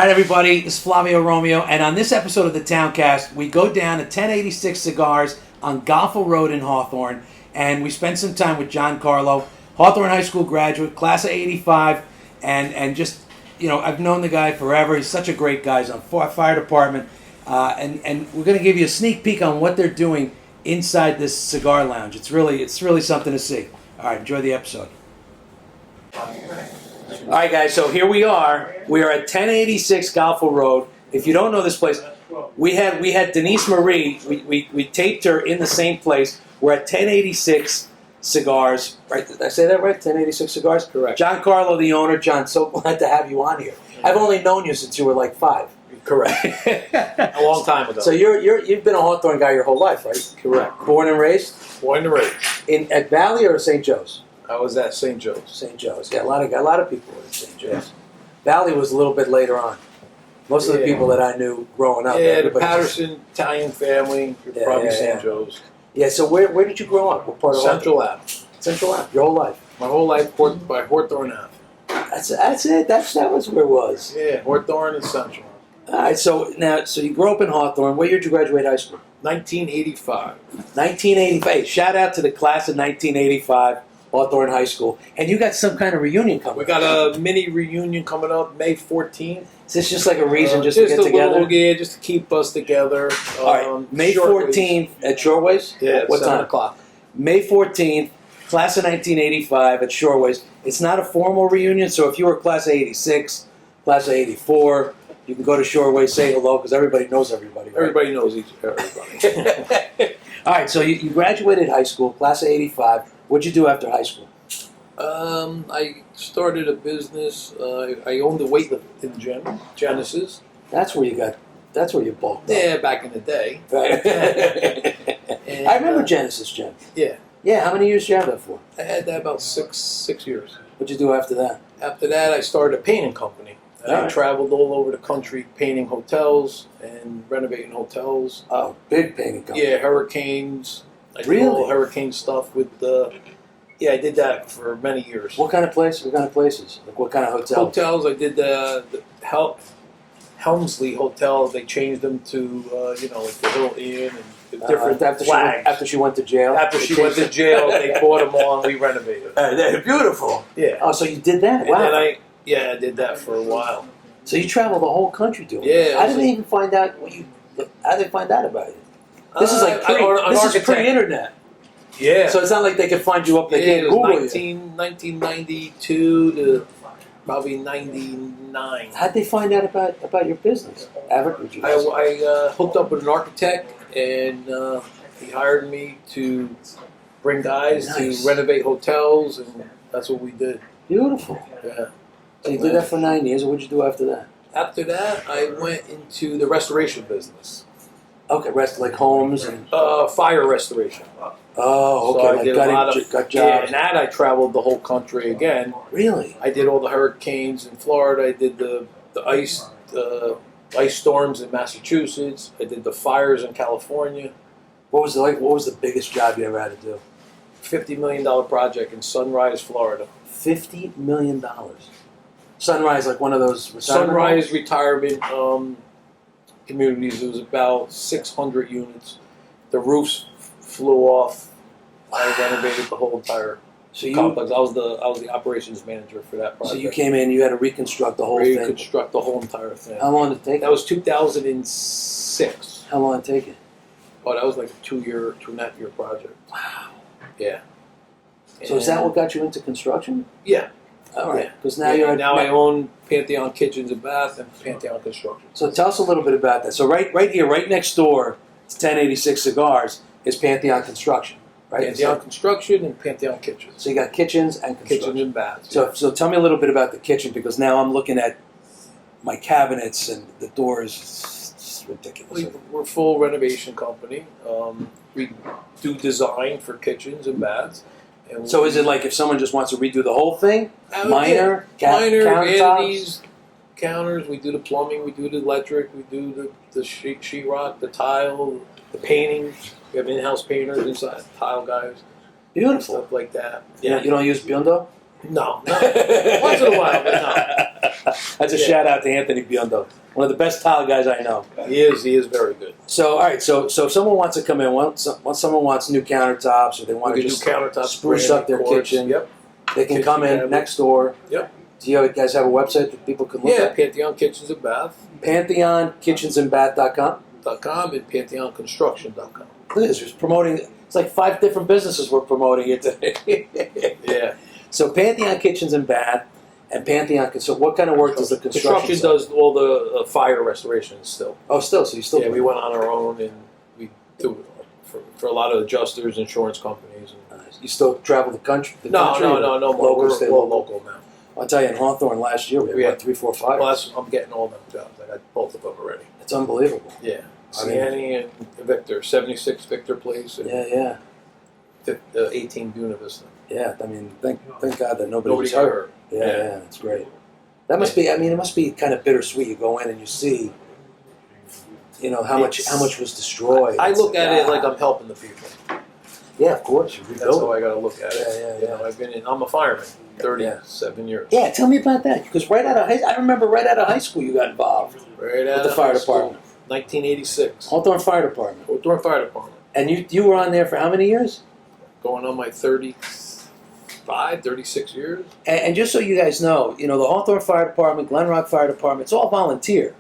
right, everybody, this is Flavio Romeo, and on this episode of the Towncast, we go down to 1086 Cigars on Goffle Road in Hawthorne, and we spend some time with John Carlo, Hawthorne High School graduate, class of 85, and just, you know, I've known the guy forever. He's such a great guy. He's on fire department, and we're going to give you a sneak peek on what they're doing inside this cigar lounge. It's really something to see. All right, enjoy the episode. All right, guys, so here we are. We are at 1086 Goffle Road. If you don't know this place, we had Denise Marie. We taped her in the same place. We're at 1086 Cigars. Right? Did I say that right? 1086 Cigars? Correct. John Carlo, the owner. John, so glad to have you on here. I've only known you since you were like 5. Correct. A long time ago. So you've been a Hawthorne guy your whole life, right? Correct. Born and raised? Born and raised. At Valley or St. Joe's? I was at St. Joe's. St. Joe's. Yeah, a lot of people were at St. Joe's. Yeah. Valley was a little bit later on. Most of the people that I knew growing up. Yeah, the Patterson Italian family, probably St. Joe's. Yeah, so where did you grow up? What part of Central Ave. Central Ave, your whole life? My whole life by Hawthorne Ave. That's it. That was where it was. Yeah, Hawthorne and Central. All right, so you grew up in Hawthorne. What year did you graduate high school? 1985. 1985. Shout out to the class of 1985. Hawthorne High School. And you got some kind of reunion coming up. We got a mini reunion coming up May 14th. Is this just like a reason just to get together? Just to keep us together. All right, May 14th at Shoreways? Yeah, what 7 time? o'clock. May 14th, class of 1985 at Shoreways. It's not a formal reunion, so if you were class of 86, class of 84, you can go to Shoreways, say hello, because everybody knows everybody. Right? Everybody knows everybody. All right, so you graduated high school, class of 85. What'd you do after high school? I started a business. I owned a weightlifting gym, Genesis. That's where you bulked up. Yeah, back in the day. Right. And, I remember Genesis Gym. Yeah. Yeah, how many years did you have that for? I had that about six years. What'd you do after that? After that, I started a painting company. I traveled all over the country painting hotels and renovating hotels. Oh, big painting company. Yeah, hurricanes. I Really? did all hurricane stuff with the... Yeah, I did that for many years. What kind of places? Like what kind of hotels? Hotels, I did the Helmsley Hotel. They changed them to, like the Hilton and the different flags. After she went to jail? After she went to jail, they bought them all and we renovated. They're beautiful. Yeah. Oh, so you did that? And Wow. then I did that for a while. So you traveled the whole country doing Yeah. it? How did they even find out how did they find out about you? This is like pre-internet. Yeah. So it's not like they could find you up. They can't Google 1992 to probably 99. How'd they find out about your business? I hooked up with an architect, and he hired me to bring guys to renovate hotels, and that's what we did. Beautiful. Yeah. So you did that for 9 years, and what'd you do after that? After that, I went into the restoration business. Okay, like homes and fire restoration. Oh, okay. So I did got jobs. Yeah, and that I traveled the whole country again. Really? I did all the hurricanes in Florida. I did the ice storms in Massachusetts. I did the fires in California. What was the biggest job you ever had to do? $50 million project in Sunrise, Florida. $50 million. Sunrise, like one of those Sunrise retirement communities. It was about 600 units. The roofs flew off. I renovated the whole entire complex. I was the operations manager for that project. So you came in, you had to reconstruct the whole thing. Reconstruct the whole entire thing. How long did it take? That was 2006. How long did it take it? Oh, that was like a 2.5 year project. Wow. Yeah. So is that what got you into construction? Yeah. All right. Because now I own Pantheon Kitchens and Bath and Pantheon Construction. So tell us a little bit about that. So right here, right next door to 1086 Cigars is Pantheon Construction, right? Pantheon Construction and Pantheon Kitchens. So you got kitchens and construction. Kitchens and baths. So tell me a little bit about the kitchen, because now I'm looking at my cabinets and the doors. It's ridiculous. We're a full renovation company. We do design for kitchens and baths. And so is it like if someone just wants to redo the whole thing? Minor, vanities, counters. We do the plumbing. We do the electric. We do the sheetrock, the tile, the painting. We have in-house painters inside, tile guys. Beautiful. Stuff like that. Yeah. You don't use Biondo? No. Once in a while, but no. That's a shout out to Anthony Biondo, one of the best tile guys I know. He is very good. So, all right, so if someone wants to come in, once someone wants new countertops, or they want to just do countertops, spruce up their kitchen, Yep. they can Kitchen come in cabinet. next door. Yep. Do you guys have a website that people can look Yeah, at? Pantheon Kitchens and Bath. PantheonKitchensandBath.com. .com and PantheonConstruction.com. Look at this, we're promoting, it's like 5 different businesses we're promoting here today. Yeah. So Pantheon Kitchens and Bath, and Pantheon, so what kind of work does the construction side? does all the fire restorations still. Oh, still, so you still Yeah, do we went on our own and we do it for a lot of adjusters, insurance companies. And You still travel the country? no more. Local, We're stay local now. I'll tell you, in Hawthorne last year, we had 3, 4 fires. Well, I'm getting all them jobs. I got both of them already. It's unbelievable. Yeah. I mean- Siani and Victor, 76 Victor Place, and Yeah. 18 Buena Vista. Yeah, I mean, thank God that nobody was got hurt. Yeah, it's great. That must be, I mean, it must be kind of bittersweet. You go in and you see, how much was destroyed. I look at it like I'm helping the people. Yeah, of course. You That's rebuild how it. I got to look at it. Yeah. I'm a fireman, 37 years. Yeah, tell me about that. Because I remember right out of high school you got involved Right out with the of fire high school, department. 1986. Hawthorne Fire Department. Hawthorne Fire Department. And you were on there for how many years? Going on my 36 years. And just so you guys know, the Hawthorne Fire Department, Glen Rock Fire Department, it's all volunteer.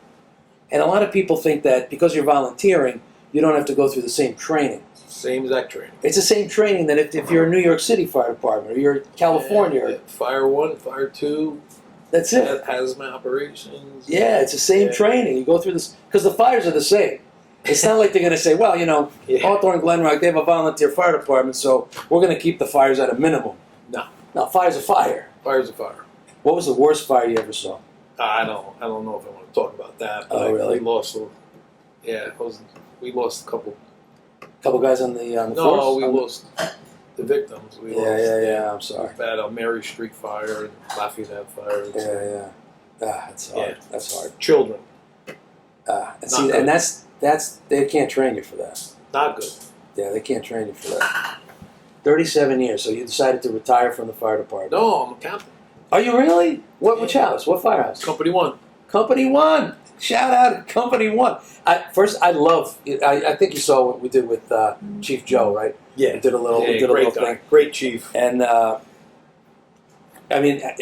And a lot of people think that because you're volunteering, you don't have to go through the same training. Same exact training. It's the same training that if you're a New York City Fire Department or you're California. Yeah. Fire 1, Fire 2, That's it. hazmat operations. Yeah, it's the same training. You go through this, because the fires are the same. It's not like they're going to say, well, Hawthorne, Glen Rock, they have a volunteer fire department, so we're going to keep the fires at a minimum. No, fire's a fire. Fire's a fire. What was the worst fire you ever saw? I don't know if I want to talk about that. But Oh, really? We lost. We lost a couple. Couple guys on the force? No, we lost the victims. We lost. Yeah. I'm sorry. We had a Mary Street fire and Lafayette fire. And Yeah. That's hard. Yeah. That's hard. Children, And that's they can't train you for that. not good. Yeah, they can't train you for that. 37 years, so you decided to retire from the fire department. No, I'm a captain. Are you really? Which house? What firehouse? Company 1. Company 1. Shout out to Company 1. I think you saw what we did with Chief Joe, right? Yeah. We did a little great guy. thing. Great chief. And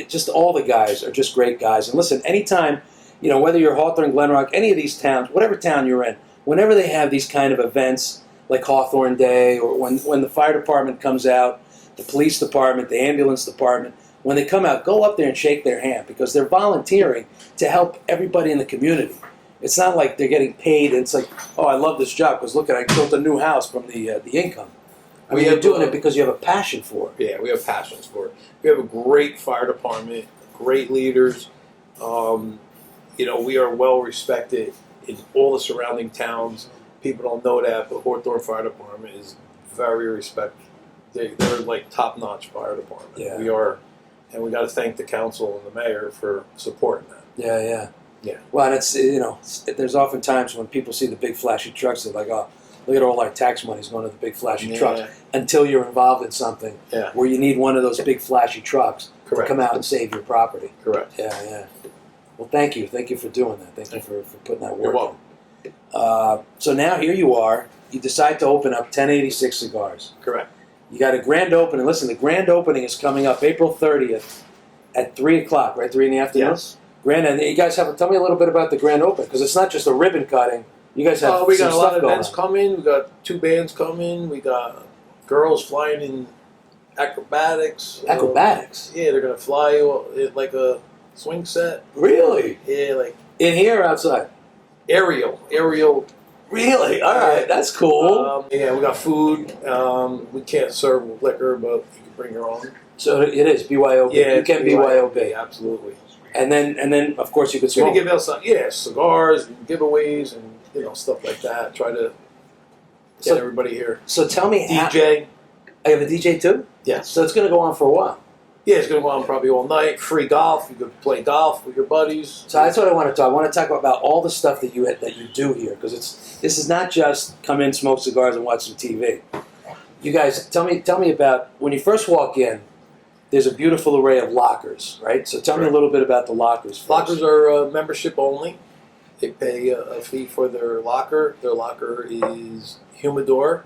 just all the guys are just great guys. And listen, anytime, whether you're Hawthorne, Glen Rock, any of these towns, whatever town you're in, whenever they have these kind of events like Hawthorne Day, or when the fire department comes out, the police department, the ambulance department, when they come out, go up there and shake their hand, because they're volunteering to help everybody in the community. It's not like they're getting paid. It's like, oh, I love this job because look, I built a new house from the income. You're doing it because you have a passion for it. Yeah, we have passions for it. We have a great fire department, great leaders. We are well respected in all the surrounding towns. People don't know that, but Hawthorne Fire Department is very respected. They're like top-notch fire department. Yeah. We are, and we got to thank the council and the mayor for supporting that. Yeah. Yeah. Well, and it's there's often times when people see the big flashy trucks, they're like, oh, look at all our tax money's going to the big flashy trucks. Until you're involved in something where you need one of those big flashy trucks to come out and save your property. Correct. Yeah. Well, thank you for doing that. Thank you for putting that work You're welcome. in. So now here you are. You decide to open up 1086 Cigars. Correct. You got a grand opening. Listen, the grand opening is coming up April 30th at 3 o'clock, right? 3 in the afternoon? Yes. Grand, and you guys tell me a little bit about the grand opening, because it's not just a ribbon cutting. You guys have We some got a lot stuff of going events on. coming. We got 2 bands coming. We got girls flying in acrobatics. Acrobatics? Yeah, they're gonna fly it like a swing set. Really? Yeah, like In here or outside? aerial. Really? All right, that's cool. Yeah, we got food. We can't serve liquor, but you can bring your own. So it is BYOB. Yeah, You can BYOB. Absolutely. And then of course you could We're smoke. gonna give out some, cigars and giveaways and stuff like that. Try to get everybody here. So tell me, DJ. I have a DJ too. Yes. So it's going to go on for a while. Yeah, it's gonna go on probably all night. Free golf. You could play golf with your buddies. So that's what I want to talk. I want to talk about all the stuff that you do here, because this is not just come in, smoke cigars, and watch some TV. You guys, tell me about when you first walk in. there's a beautiful array of lockers, right? So tell me a little bit about the lockers first. Lockers are membership only. They pay a fee for their locker. Their locker is humidor,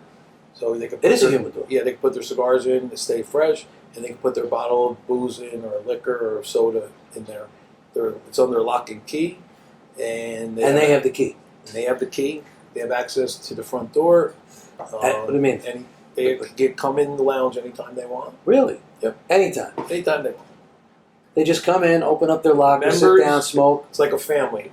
so they can. It is a humidor. Yeah, they can put their cigars in to stay fresh, and they can put their bottle of booze in, or liquor, or soda in there. It's under lock and key, and they have the key. And they have the key. They have access to the front door. What do you mean? And they come in the lounge anytime they want. Really? Yep. Anytime. Anytime they want. They just come in, open up their locker, Members, sit down, smoke. It's like a family.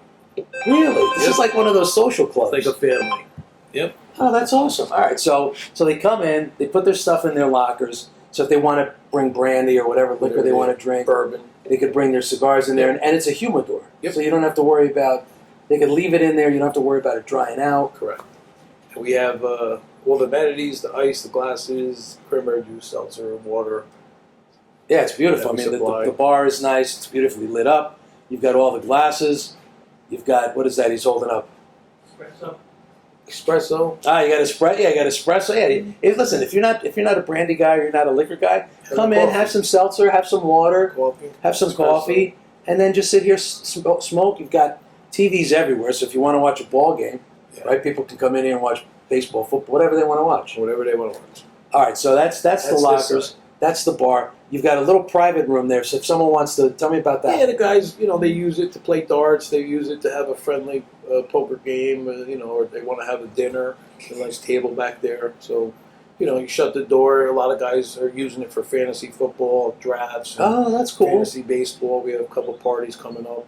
Really? This is like one of those social clubs. It's like a family. Yep. Oh, that's awesome. All right, so they come in, they put their stuff in their lockers. So if they want to bring brandy or whatever liquor they want to drink, bourbon, they could bring their cigars in there, and it's a humidor. Yep. So you don't have to worry about. They could leave it in there. You don't have to worry about it drying out. Correct. And we have all the amenities: the ice, the glasses, cranberry juice, seltzer, water. Yeah, it's beautiful. I mean, the bar is nice. It's beautifully lit up. You've got all the glasses. You've got, what is that he's holding up? Espresso. Ah, you got espresso. Yeah, you got espresso. Yeah. Listen, if you're not a brandy guy or you're not a liquor guy, come in, have some seltzer, have some water, have some coffee, and then just sit here, smoke. You've got TVs everywhere, so if you want to watch a ball game, right, people can come in here and watch baseball, football, whatever they want to watch. Whatever they want to watch. All right, so that's the lockers. That's the bar. You've got a little private room there, so if someone wants to, tell me about that. Yeah, the guys, they use it to play darts. They use it to have a friendly poker game, or they want to have a dinner. A nice table back there. So, you shut the door. A lot of guys are using it for fantasy football, drafts. Oh, that's cool. Fantasy baseball. We have a couple parties coming up.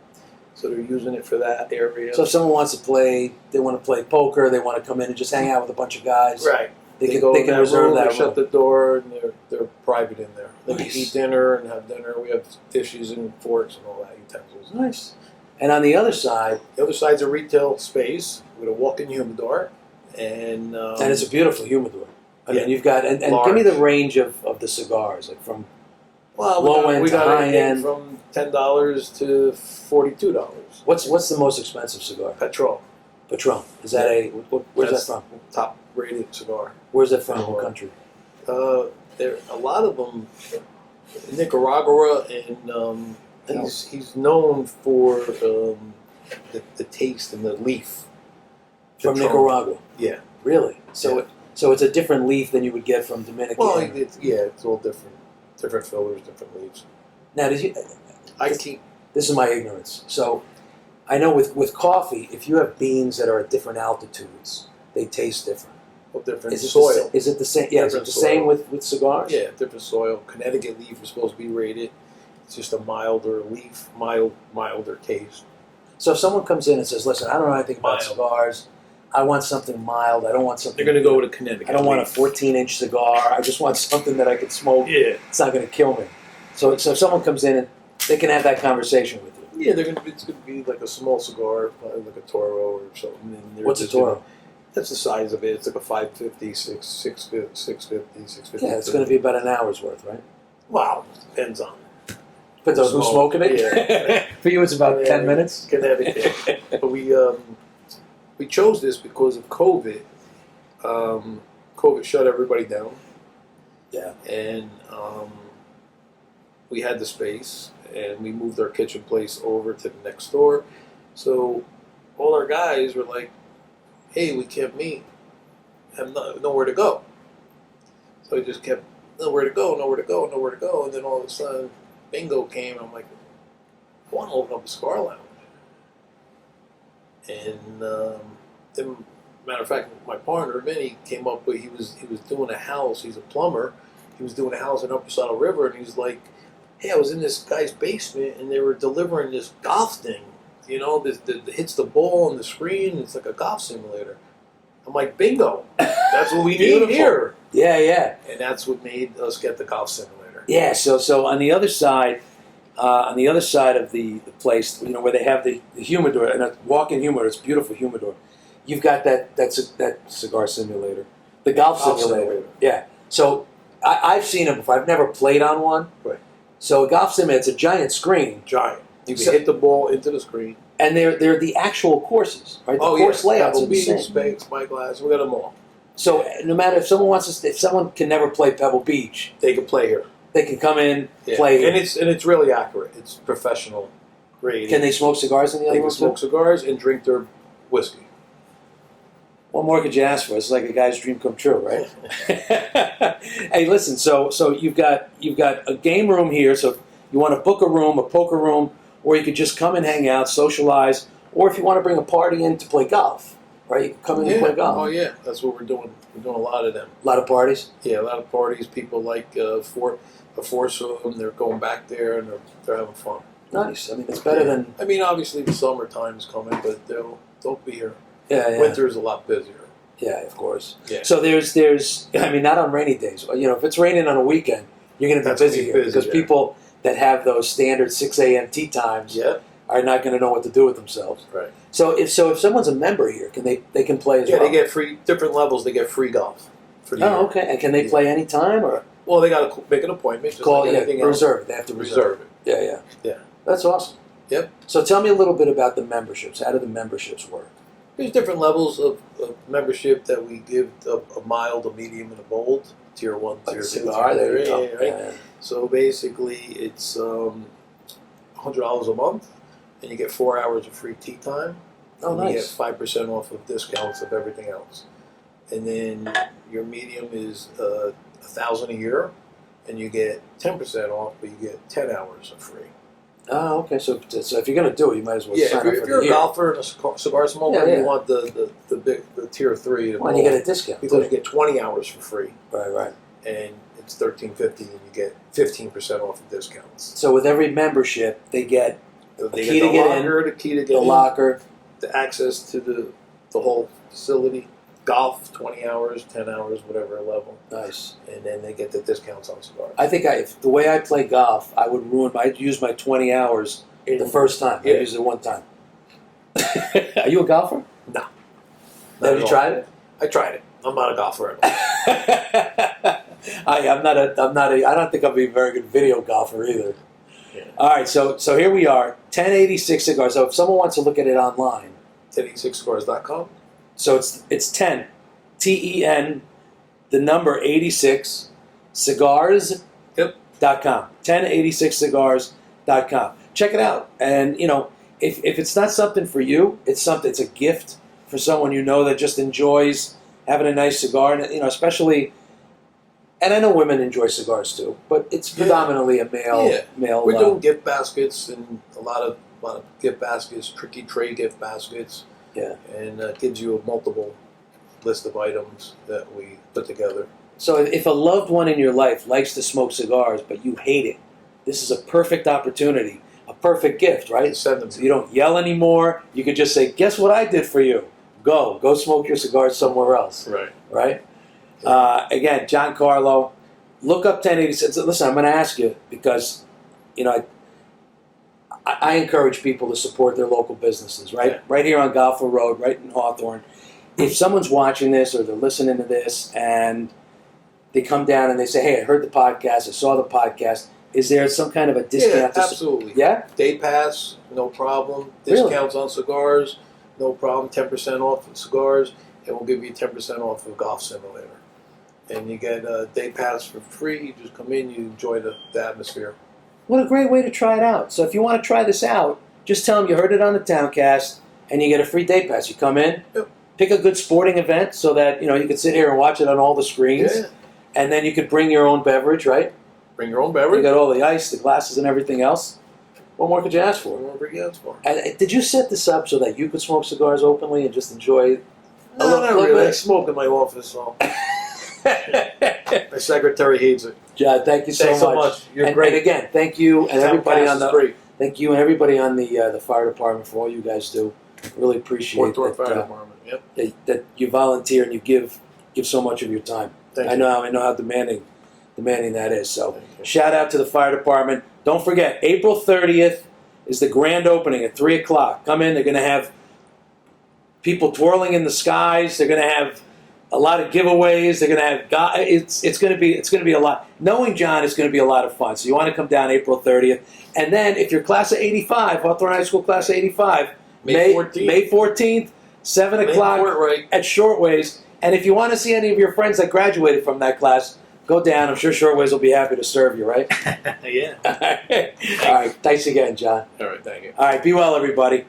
So they're using it for that area. So if someone wants to play, they want to play poker, they want to come in and just hang out with a bunch of guys. Right. They can reserve that room. Shut the door, and they're private in there. They Nice. can eat dinner and have dinner. We have dishes and forks and all that, utensils. Nice. And on the other side, the other side's a retail space with a walk-in humidor, and it's a beautiful humidor. I mean, you've got and give me the range of the cigars, like from low end to high end, from $10 to $42. What's the most expensive cigar? Patron. Is that where's that from? Top rated cigar. Where's that from? What country? There a lot of them in Nicaragua, and he's known for the taste and the leaf. From Nicaragua. Yeah. Really? So it's a different leaf than you would get from Dominican. Well, it's all different fillers, different leaves. Now, this is my ignorance. So I know with coffee, if you have beans that are at different altitudes, they taste different. Well, different is it soil. Is it the same? Yeah, is it the same with cigars? Yeah, different soil. Connecticut leaf is supposed to be rated. It's just a milder leaf, milder taste. So if someone comes in and says, "Listen, I don't know anything about cigars. I want something mild. I don't want something." They're going to go with a Connecticut. I don't want a 14-inch cigar. I just want something that I can smoke. Yeah, it's not going to kill me. So if someone comes in and they can have that conversation with you. Yeah, it's going to be like a small cigar, like a Toro or something. What's a Toro? That's the size of it. It's like a 550, 650. Yeah, it's going to be about an hour's worth, right? Wow, depends on who's smoking it. Yeah. For you, it's about 10 minutes. Connecticut. But we chose this because of COVID. COVID shut everybody down. Yeah. And we had the space, and we moved our kitchen place over to the next door. So all our guys were like, "Hey, we can't meet. Have nowhere to go." So we just kept nowhere to go. And then all of a sudden, bingo came. And I'm like, I want to open up a cigar lounge. And then, matter of fact, my partner Vinny came up with he was doing a house. He's a plumber. He was doing a house in Upper Saddle River, and he's like, "Hey, I was in this guy's basement, and they were delivering this golf thing. That hits the ball on the screen. It's like a golf simulator." I'm like, bingo. That's what we need here. Yeah. And that's what made us get the golf simulator. Yeah. So on the other side of the place, where they have the humidor and a walk-in humidor, it's a beautiful humidor. You've got that cigar simulator, the golf simulator. Yeah. So I've seen them before. I've never played on one. Right. So a golf simulator, it's a giant screen. You can hit the ball into the screen. And they're the actual courses, right? The course layouts are the same. Spyglass, we got them all. So no matter if someone can never play Pebble Beach, they can play here. They can come in, Yeah. play. And it's really accurate. It's professional grade. Can they smoke cigars in the other They can room? smoke cigars and drink their whiskey. What more could you ask for? It's like a guy's dream come true, right? Hey, listen. So you've got a game room here. So if you want to book a room, a poker room, or you could just come and hang out, socialize, or if you want to bring a party in to play golf, right? You can come in and play golf. Oh yeah, that's what we're doing. We're doing a lot of them. A lot of parties. Yeah, a lot of parties. People like a foursome. They're going back there and they're having fun. Nice. I mean, it's better than. I mean, obviously the summertime is coming, but they'll be here. Yeah. Winter is a lot busier. Yeah, of course. Yeah. So there's. I mean, not on rainy days. You know, if it's raining on a weekend, you're going to be That's busy gonna be here busy, because yeah. people that have those standard 6 a.m. tea times Yeah. are not going to know what to do with themselves. Right. So if someone's a member here, can they can play as well? Yeah, they get free different levels. They get free golf. For the year. Oh, okay. And can they play any time or Well, they got to make an appointment. Just call? like anything else. Reserve. They have to reserve. Reserve it. Yeah. Yeah. That's awesome. Yep. So tell me a little bit about the memberships. How do the memberships work? There's different levels of membership that we give: a mild, a medium, and a bold. Tier 1, Like tier a 2, cigar. There you tier go. 3, right? So basically, it's $100 a month, and you get 4 hours of free tea time. Oh, and you nice. get 5% off of discounts of everything else. And then your medium is $1,000 a year, and you get 10% off, but you get 10 hours of free. Oh, okay. So if you're going to do it, you might as well Yeah, sign up if for you're the a year. golfer and a cigar smoker, Yeah, yeah. you want the tier 3. Well, and you get a discount. because you get 20 hours for free, Right. and it's $13.50, and you get 15% off of discounts. So with every membership, they get They key get to the get locker, the key to get the in, locker. the access to the whole facility, golf 20 hours, 10 hours, whatever level, Nice. and then they get the discounts on cigars. I think if the way I play golf, I would ruin. I'd use my 20 hours the first time. Yeah. I used it one time. Are you a golfer? No. Have Not you at tried it? I tried it. I'm not a golfer at all. I'm not a. I don't think I'll be a very good video golfer either. Yeah. All right, so here we are, 1086 cigars. So if someone wants to look at it online, 1086cigars.com. so it's 10, TEN, the number 86, cigars. Yep. .com, 1086cigars.com. Check it out, and if it's not something for you, it's a gift for someone you know that just enjoys having a nice cigar, and especially. And I know women enjoy cigars too, but it's predominantly a male. We're doing gift baskets and a lot of gift baskets, tricky tray gift baskets. Yeah. And it gives you a multiple list of items that we put together. So if a loved one in your life likes to smoke cigars, but you hate it, this is a perfect opportunity, a perfect gift, right? And send them So to you don't yell anymore. You can just say, "Guess what I did for you? Go smoke your cigars somewhere else." Right? Again, John Carlo, look up 1086. Listen, I'm going to ask you because, I encourage people to support their local businesses, right? Yeah. Right here on Golfer Road, right in Hawthorne. If someone's watching this or they're listening to this and they come down and they say, "Hey, I heard the podcast, I saw the podcast," is there some kind of a discount? Yeah, absolutely. Yeah? Day pass, no problem. Really? Discounts on cigars, no problem. 10% off of cigars, and we'll give you 10% off of Golf Simulator. And you get a day pass for free. You just come in, you enjoy the atmosphere. What a great way to try it out. So if you want to try this out, just tell them you heard it on the Towncast and you get a free day pass. You come in, Yep. pick a good sporting event so that you can sit here and watch it on all the screens. Yeah. And then you could bring your own beverage, right? Bring your own You beverage. got all the ice, the glasses, and everything else. What more could you ask for? Whatever you ask for. And did you set this up so that you could smoke cigars openly and just enjoy No, not really. I smoke in my office, so my secretary hates it. John, thank you so Thanks much. so much. You're and, great. And again, thank you and everybody on the great. thank you and everybody on the fire department for all you guys do. Really appreciate Fort Worth that, Fire Department. Yep. that you volunteer and you give so much of your time. Thank I you. know how demanding that is. So Thank you. shout out to the fire department. Don't forget, April 30th is the grand opening at 3 o'clock. Come in. They're going to have people twirling in the skies. They're going to have a lot of giveaways. They're going to have it's going to be a lot. Knowing John is going to be a lot of fun. So you want to come down April 30th, and then if you're class of '85, Hawthorne High School class of '85, May 14th. May 14th, 7 Main o'clock court, right. at Shortways. And if you want to see any of your friends that graduated from that class, Go down. I'm sure Shortways will be happy to serve you, right? Yeah. All right. Thanks again, John. All right, thank you. All right. Be well, everybody.